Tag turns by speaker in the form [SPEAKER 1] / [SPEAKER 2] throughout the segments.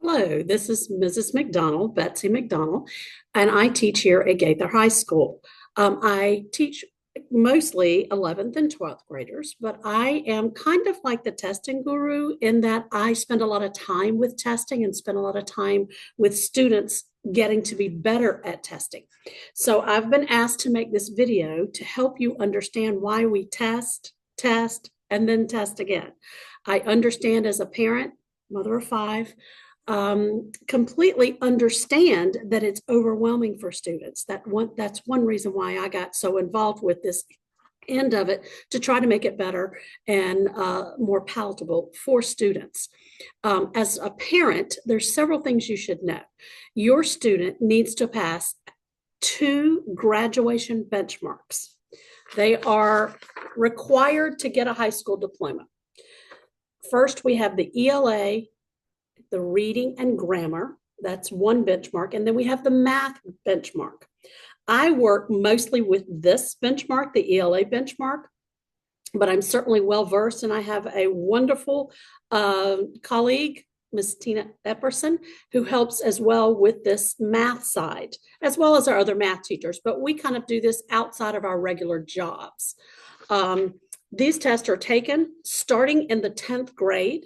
[SPEAKER 1] Hello, this is Mrs. McDonald, Betsy McDonald, and I teach here at Gaither High School. I teach mostly 11th and 12th graders, but I am kind of like the testing guru in that I spend a lot of time with testing and spend a lot of time with students getting to be better at testing. So I've been asked to make this video to help you understand why we test, and then test again. I understand as a parent, mother of five, completely understand that it's overwhelming for students. That's one reason why I got so involved with this end of it, to try to make it better and more palatable for students. As a parent, there's several things you should know. Your student needs to pass 2 graduation benchmarks. They are required to get a high school diploma. First, we have the ELA, the reading and grammar. That's one benchmark. And then we have the math benchmark. I work mostly with this benchmark, the ELA benchmark, but I'm certainly well versed, and I have a wonderful colleague, Ms. Tina Epperson, who helps as well with this math side, as well as our other math teachers. But we kind of do this outside of our regular jobs. These tests are taken starting in the 10th grade,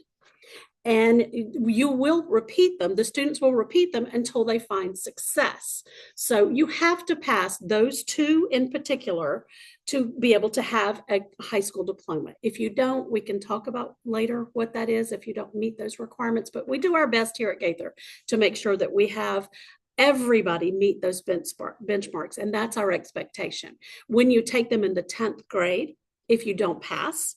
[SPEAKER 1] and you will repeat them. The students will repeat them until they find success. So you have to pass those 2 in particular to be able to have a high school diploma. If you don't, we can talk about later what that is if you don't meet those requirements. But we do our best here at Gaither to make sure that we have everybody meet those benchmarks, and that's our expectation. When you take them in the 10th grade, if you don't pass,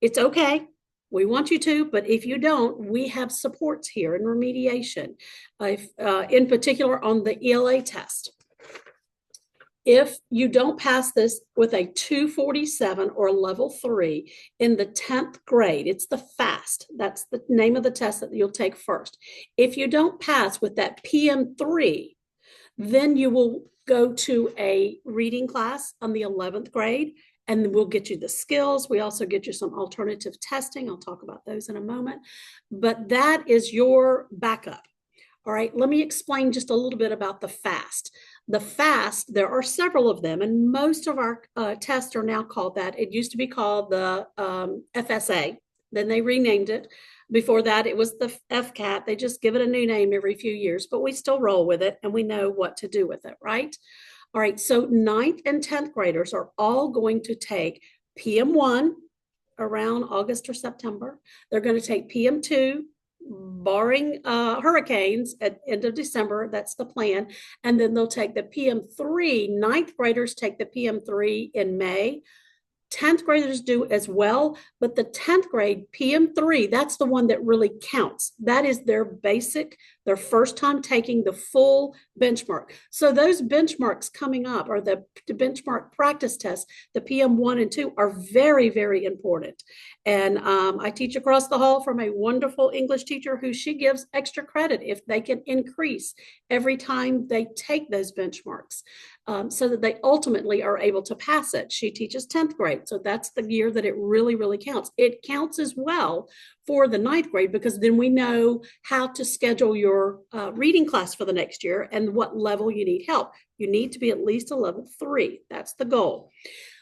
[SPEAKER 1] it's okay. We want you to, but if you don't, we have supports here in remediation, in particular on the ELA test. If you don't pass this with a 247 or level 3 in the 10th grade, it's the FAST. That's the name of the test that you'll take first. If you don't pass with that PM3, then you will go to a reading class on the 11th grade, and we'll get you the skills. We also get you some alternative testing. I'll talk about those in a moment. But that is your backup. All right, let me explain just a little bit about the FAST. The FAST, there are several of them, and most of our tests are now called that. It used to be called the FSA. Then they renamed it. Before that, it was the FCAT. They just give it a new name every few years, but we still roll with it, and we know what to do with it, right? All right, so 9th and 10th graders are all going to take PM1 around August or September. They're going to take PM2, barring hurricanes, at end of December. That's the plan. And then they'll take the PM3. 9th graders take the PM3 in May. 10th graders do as well, but the 10th grade PM3, that's the one that really counts. That is their basic, their first time taking the full benchmark. So those benchmarks coming up, or the benchmark practice tests, the PM1 and 2, are very, very important. And I teach across the hall from a wonderful English teacher who she gives extra credit if they can increase every time they take those benchmarks, so that they ultimately are able to pass it. She teaches 10th grade, so that's the year that it really, really counts. It counts as well for the 9th grade, because then we know how to schedule your reading class for the next year and what level you need help. You need to be at least a level 3. That's the goal.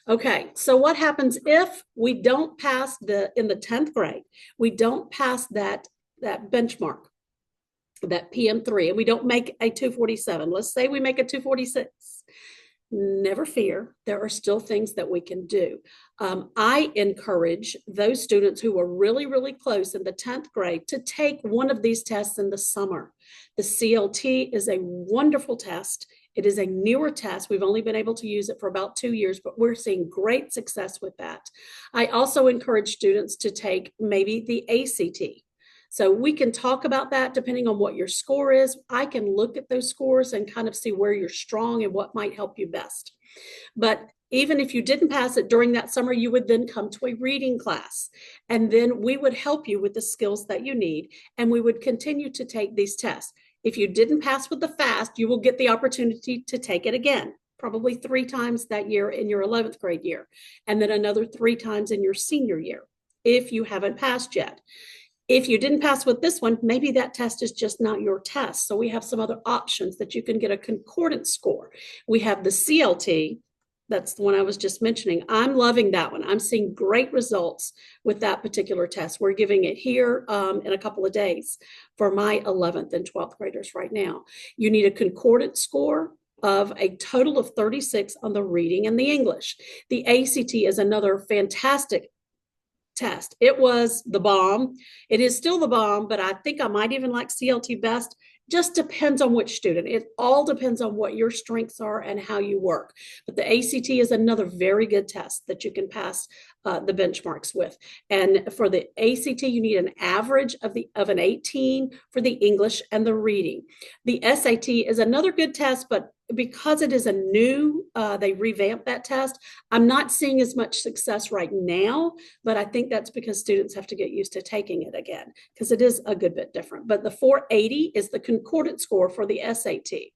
[SPEAKER 1] Okay, so what happens if we don't pass in the 10th grade, we don't pass that benchmark, that PM3, and we don't make a 247? Let's say we make a 246. Never fear, there are still things that we can do. I encourage those students who are really, really close in the 10th grade to take one of these tests in the summer. The CLT is a wonderful test. It is a newer test. We've only been able to use it for about 2 years, but we're seeing great success with that. I also encourage students to take maybe the ACT. So we can talk about that depending on what your score is. I can look at those scores and kind of see where you're strong and what might help you best. But even if you didn't pass it during that summer, you would then come to a reading class, and then we would help you with the skills that you need, and we would continue to take these tests. If you didn't pass with the FAST, you will get the opportunity to take it again, probably 3 times that year in your 11th grade year, and then another 3 times in your senior year, if you haven't passed yet. If you didn't pass with this one, maybe that test is just not your test. So we have some other options that you can get a concordance score. We have the CLT. That's the one I was just mentioning. I'm loving that one. I'm seeing great results with that particular test. We're giving it here in a couple of days for my 11th and 12th graders right now. You need a concordance score of a total of 36 on the reading and the English. The ACT is another fantastic test. It was the bomb. It is still the bomb, but I think I might even like CLT best. Just depends on which student. It all depends on what your strengths are and how you work. But the ACT is another very good test that you can pass the benchmarks with. And for the ACT, you need an average of an 18 for the English and the reading. The SAT is another good test, but because it is a new, they revamped that test. I'm not seeing as much success right now, but I think that's because students have to get used to taking it again, because it is a good bit different. But the 480 is the concordance score for the SAT.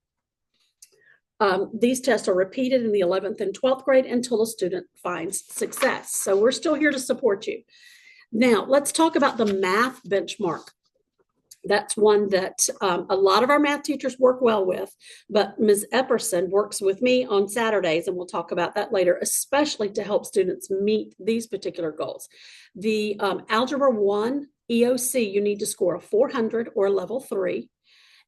[SPEAKER 1] These tests are repeated in the 11th and 12th grade until a student finds success. So we're still here to support you. Now, let's talk about the math benchmark. That's one that a lot of our math teachers work well with, but Ms. Epperson works with me on Saturdays, and we'll talk about that later, especially to help students meet these particular goals. The Algebra 1 EOC, you need to score a 400 or a level 3,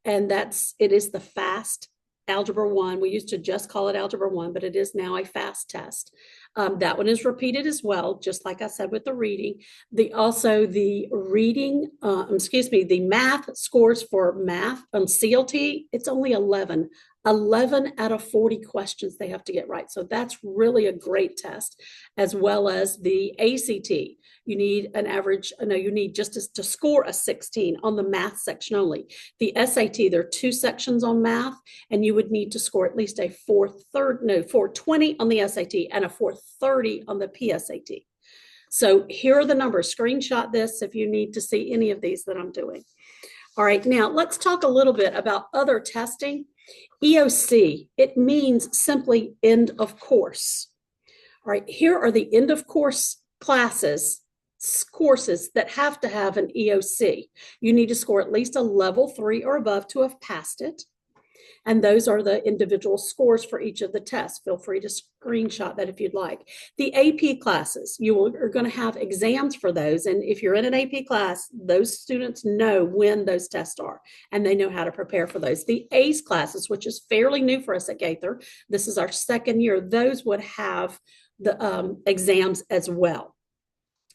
[SPEAKER 1] and it is the FAST Algebra 1. We used to just call it Algebra 1, but it is now a FAST test. That one is repeated as well, just like I said with the reading. The math scores for math on CLT, it's only 11 out of 40 questions they have to get right. So that's really a great test, as well as the ACT. You need an average, you need just to score a 16 on the math section only. The SAT, there are 2 sections on math, and you would need to score at least a 420 on the SAT and a 430 on the PSAT. So here are the numbers. Screenshot this if you need to see any of these that I'm doing. All right, now let's talk a little bit about other testing. EOC, it means simply end of course. All right, here are the end of course courses that have to have an EOC. You need to score at least a level 3 or above to have passed it. And those are the individual scores for each of the tests. Feel free to screenshot that if you'd like. The AP classes, are going to have exams for those. And if you're in an AP class, those students know when those tests are, and they know how to prepare for those. The ACE classes, which is fairly new for us at Gaither, this is our 2nd year, those would have the exams as well.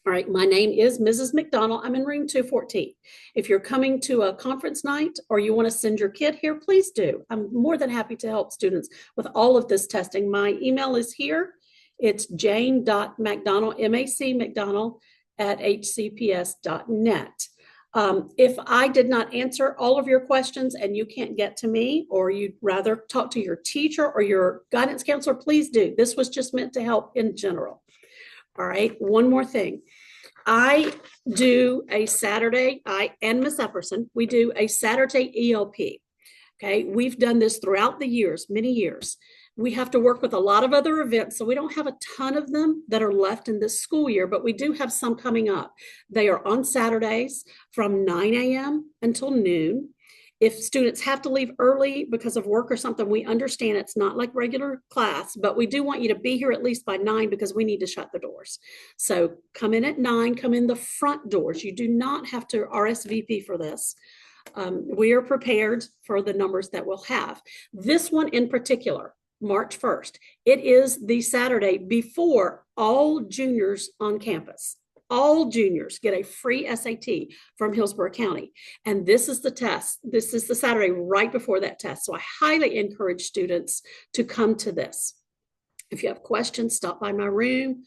[SPEAKER 1] All right, my name is Mrs. McDonald. I'm in room 214. If you're coming to a conference night or you want to send your kid here, please do. I'm more than happy to help students with all of this testing. My email is here. It's jane.mcdonald, McDonald @hcps.net. If I did not answer all of your questions and you can't get to me, or you'd rather talk to your teacher or your guidance counselor, please do. This was just meant to help in general. All right, one more thing. I do a Saturday, I and Miss Epperson, we do a Saturday ELP. Okay, we've done this throughout the years, many years. We have to work with a lot of other events, so we don't have a ton of them that are left in this school year, but we do have some coming up. They are on Saturdays from 9 a.m. until noon. If students have to leave early because of work or something, we understand it's not like regular class, but we do want you to be here at least by 9 because we need to shut the doors. So come in at 9, come in the front doors. You do not have to RSVP for this. We are prepared for the numbers that we'll have. This one in particular, March 1st, it is the Saturday before all juniors on campus. All juniors get a free SAT from Hillsborough County. And this is the test. This is the Saturday right before that test. So I highly encourage students to come to this. If you have questions, stop by my room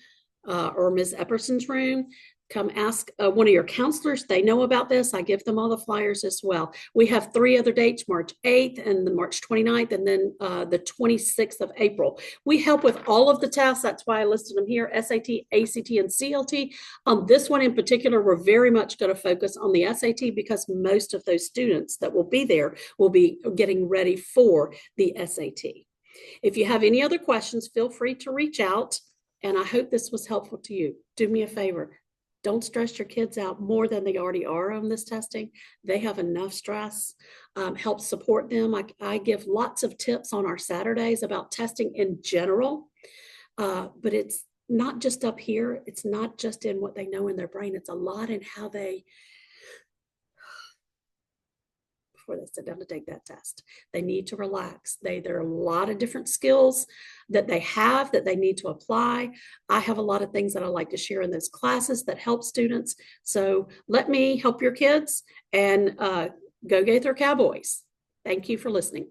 [SPEAKER 1] or Ms. Epperson's room. Come ask one of your counselors. They know about this. I give them all the flyers as well. We have 3 other dates, March 8th and the March 29th, and then the 26th of April. We help with all of the tests. That's why I listed them here, SAT, ACT, and CLT. On this one in particular, we're very much going to focus on the SAT because most of those students that will be there will be getting ready for the SAT. If you have any other questions, feel free to reach out, and I hope this was helpful to you. Do me a favor. Don't stress your kids out more than they already are on this testing. They have enough stress. Help support them. I give lots of tips on our Saturdays about testing in general, but it's not just up here. It's not just in what they know in their brain. It's a lot in how they, before they sit down to take that test, they need to relax. There are a lot of different skills that they have that they need to apply. I have a lot of things that I like to share in those classes that help students. So let me help your kids, and go Gaither Cowboys. Thank you for listening.